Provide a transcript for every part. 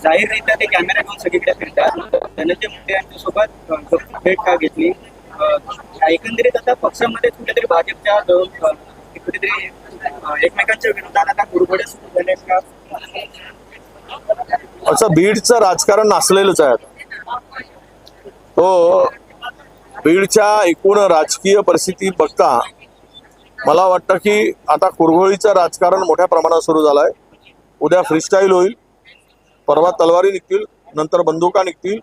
जाहीररित्या ते कॅमेरा घेऊन सगळीकडे फिरतात. धनंजय मुंडे यांच्यासोबत भेट का घेतली? एकंदरीत आता पक्षामध्ये कुठेतरी भाजपच्या कुठेतरी एकमेकांच्या विरोधात आता कुरघोडे सुरू झाले का? असं बीडचं राजकारण नासलेलंच आहे आता. तो बीडच्या एकूण राजकीय परिस्थिती बघता मला वाटतं की आता कुरघोडीचं राजकारण मोठ्या प्रमाणात सुरू झालंय. उद्या फ्रीस्टाईल होईल, परवा तलवारी निघतील, नंतर बंदुका निघतील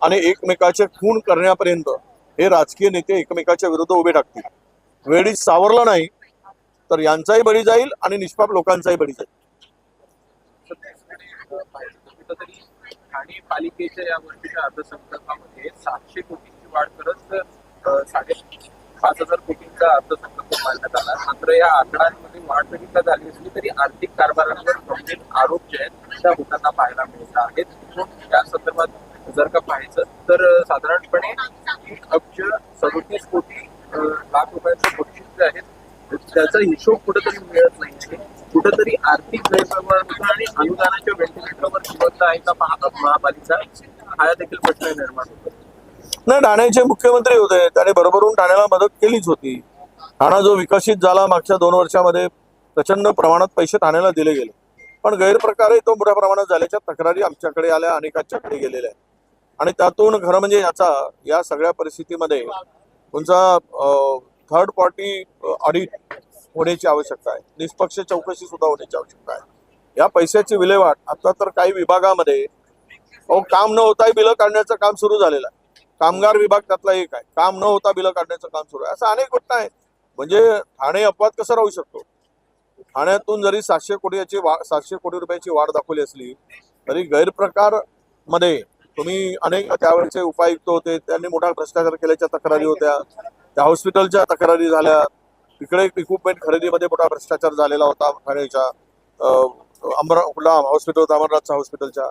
आणि एकमेकाचे खून करण्यापर्यंत हे राजकीय नेते एकमेकाच्या विरुद्ध उभे टाकतील. वेळीच सावरलं नाही तर यांचाही बळी जाईल आणि निष्पाप लोकांचाही बळी जाईल. कुठंतरी ठाणे पालिकेच्या या वर्षीच्या अर्थसंकल्पामध्ये 700 कोटींची वाढ करत 5,500 कोटींचा अर्थसंकल्प मांडण्यात आला. मात्र या आकड्यांमध्ये वाढ जरी का झाली असली तरी आर्थिक कारभारांवर गंभीर आरोप जे आहेत त्या होताना पाहायला मिळत आहेत. या संदर्भात जर का पाहायचं तर साधारणपणे 1,37 कोटी लाख रुपयांचं बक्षीस जे आहेत त्याचा हिशोब कुठेतरी मिळत नाही. कुठेतरी आर्थिक गैरव्यवहार होतो आणि अनुदानाच्या व्हेंटिलेटरवर जिवंत आहे का महापालिका हा देखील प्रश्न निर्माण होतो. नाही, ठाण्याचे मुख्यमंत्री होते, त्याने भरभरून ठाण्याला मदत केलीच होती. ठाणा जो विकसित झाला मागच्या 2 वर्षामध्ये प्रचंड प्रमाणात पैसे ठाण्याला दिले गेले, पण गैरप्रकारे तो मोठ्या प्रमाणात झाल्याच्या तक्रारी आमच्याकडे आल्या, अनेकांच्याकडे गेलेल्या आहेत. आणि त्यातून खरं म्हणजे या सगळ्या परिस्थितीमध्ये तुमचा थर्ड पार्टी ऑडिट होण्याची आवश्यकता आहे, निष्पक्ष चौकशी सुद्धा होण्याची आवश्यकता आहे. या पैशाची विल्हेवाट आता तर काही विभागामध्ये काम न होताही बिलं काढण्याचं काम सुरू झालेलं आहे. कामगार विभाग त्यातला एक आहे. काम न होता बिलं काढण्याचं काम सुरू आहे. असं अनेक गोष्टी आहेत. म्हणजे ठाणे अपवाद कसं राहू शकतो? ठाण्यातून जरी 700 कोटी रुपयाची वाढ दाखवली असली तरी गैरप्रकार मध्ये तुम्ही अनेक त्यावेळेचे उपायुक्त होते, त्यांनी मोठा भ्रष्टाचार केल्याच्या तक्रारी होत्या, त्या हॉस्पिटलच्या तक्रारी झाल्या, इकडे इक्विपमेंट खरेदीमध्ये मोठा भ्रष्टाचार झालेला होता ठाण्याच्या हॉस्पिटल अमरनाथच्या हॉस्पिटलच्या.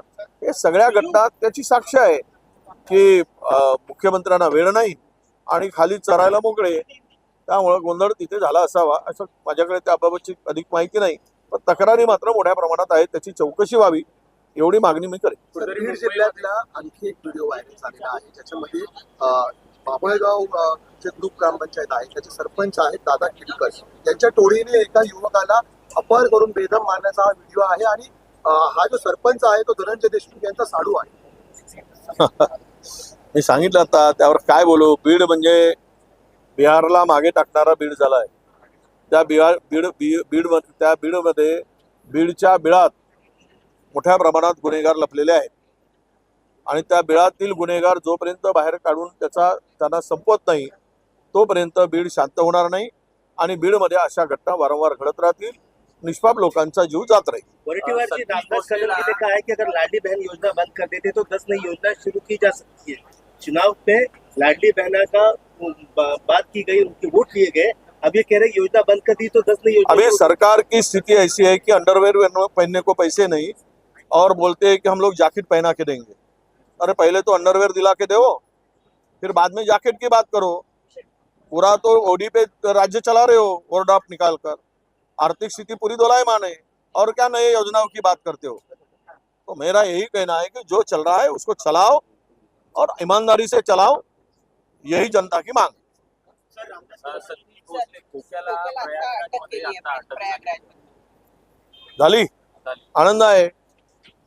हे सगळ्या घटना त्याची साक्ष आहे की मुख्यमंत्र्यांना वेळ नाही आणि खाली चरायला मोकळे, त्यामुळे गोंधळ तिथे झाला असावा असं माझ्याकडे त्याबाबतची अधिक माहिती नाही. पण तक्रारी मात्र मोठ्या प्रमाणात आहेत, त्याची चौकशी व्हावी एवढी मागणी मी करेन. बीड जिल्ह्यातला आणखी एक व्हिडिओ व्हायरल झालेला आहे, ज्याच्यामध्ये बाभळगाव जे ग्रुप ग्रामपंचायत आहे त्याचे सरपंच आहेत दादा किडकर यांच्या टोळीने एका युवकाला अपहरण करून बेदम मारण्याचा हा व्हिडिओ आहे. आणि हा जो सरपंच आहे तो धनंजय देशमुख यांचा साडू आहे. मी सांगितलं आता, त्यावर काय बोलू? बीड म्हणजे बिहारला मागे टाकणारा बीड झालाय. त्या बीडमध्ये बीडच्या बिळात मोठ्या प्रमाणात गुन्हेगार लपलेले आहेत आणि त्या बिळातील गुन्हेगार जोपर्यंत बाहेर काढून त्यांना संपवत नाही तोपर्यंत बीड शांत होणार नाही आणि बीडमध्ये अशा घटना वारंवार घडत राहतील, निष्पाप लोकांचा जीव जात राहील. वरिष्ठ ने कहा है कि अगर लाडली बहन योजना बंद कर देते तो 10 नई योजना शुरू की जा सकती है. चुनाव में लाडली बहना का बात की गई, उनके वोट लिए गए, अब ये कह रहे योजना बंद कर दी तो 10 नई योजना. अभी सरकार की स्थिति ऐसी है कि अंडरवेयर पहनने को पैसे नहीं और बोलते हैं कि हम लोग जैकेट पहना के देंगे. अरे पहले तो अंडरवेयर दिला के दो, फिर बाद में जैकेट की बात करो. पूरा तो ओडी पे राज्य चला रहे हो ओवर ड्राफ्ट निकाल कर. आर्थिक स्थिति पूरी दोलायमान है और क्या नए योजनाओं की बात करते हो? तो मेरा यही कहना है कि जो चल रहा है उसको चलाओ और ईमानदारी से चलाओ, यही जनता की मांग झाली. आनंद आहे.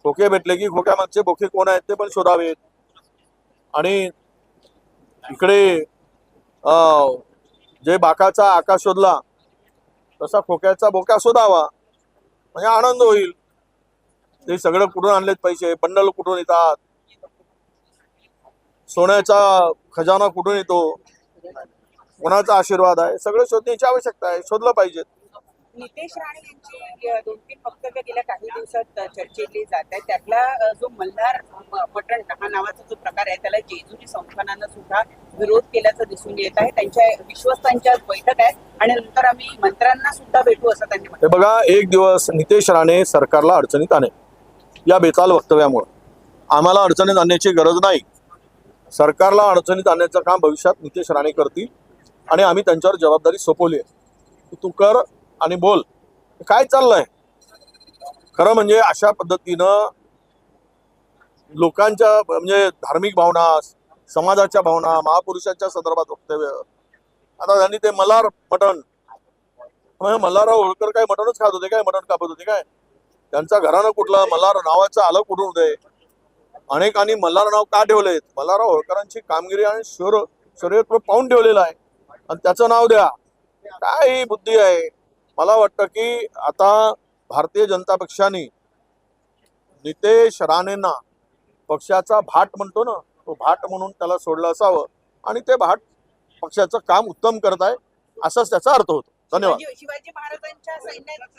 खोके भेटले की खोक्यामागचे बोके कोण आहेत ते पण शोधावेत. आणि इकडे जे बाकाचा आकाश शोधला तसा खोक्याचा बोका शोधावा, म्हणजे आनंद होईल. ते सगळं कुठून आणलेत पैसे? बंडल कुठून येतात? सोन्याचा खजाना कुठून येतो? कोणाचा आशीर्वाद आहे? सगळं शोधण्याची आवश्यकता आहे. शोधलं पाहिजे. नितेश राणे यांची 2-3 वक्तव्य गेल्या काही दिवसात चर्चेली जात आहे. त्यातला जो मल्हार मटण हा नावाचा जो प्रकार आहे त्याला जेजुरी संस्थानानं सुद्धा विरोध केल्याचं दिसून येत आहे. त्यांच्या विश्वस्तांच्या बैठक आहे आणि नंतर आम्ही मंत्र्यांना सुद्धा भेटू असं त्यांनी म्हटलं. हे बघा, एक दिवस नितेश राणे सरकारला अडचणीत आणे या बेताल वक्तव्यामुळे. आम्हाला अडचणीत आणण्याची गरज नाही. सरकारला अडचणीत आणण्याचं काम भविष्यात नितेश राणे करतील आणि आम्ही त्यांच्यावर जबाबदारी सोपवली आहे. तू कर आणि बोल काय चाललंय. खरं म्हणजे अशा पद्धतीनं लोकांच्या म्हणजे धार्मिक भावना, समाजाच्या भावना, महापुरुषांच्या संदर्भात वक्तव्य. आता त्यांनी ते मल्हार मटण, मल्हारराव होळकर काय मटणच खात होते काय, मटण कापत होते काय? त्यांचा घराणं कुठलं, मल्हार नावाचं आलं कुठून होते? अनेकांनी मल्हार नाव का ठेवलेत? मल्हारराव होळकरांची कामगिरी आणि शर्यत पाहून ठेवलेलं आहे आणि त्याचं नाव द्या. काय ही बुद्धी आहे? मला वाटतं की आता भारतीय जनता पक्षाने नितेश राणेंना पक्षाचा भाट म्हणतो ना, तो भाट म्हणून त्याला सोडलं असावं आणि ते भाट पक्षाचं काम उत्तम करत आहे असाच त्याचा अर्थ होतो. धन्यवाद. शिवाजी महाराजांच्या सैन्यात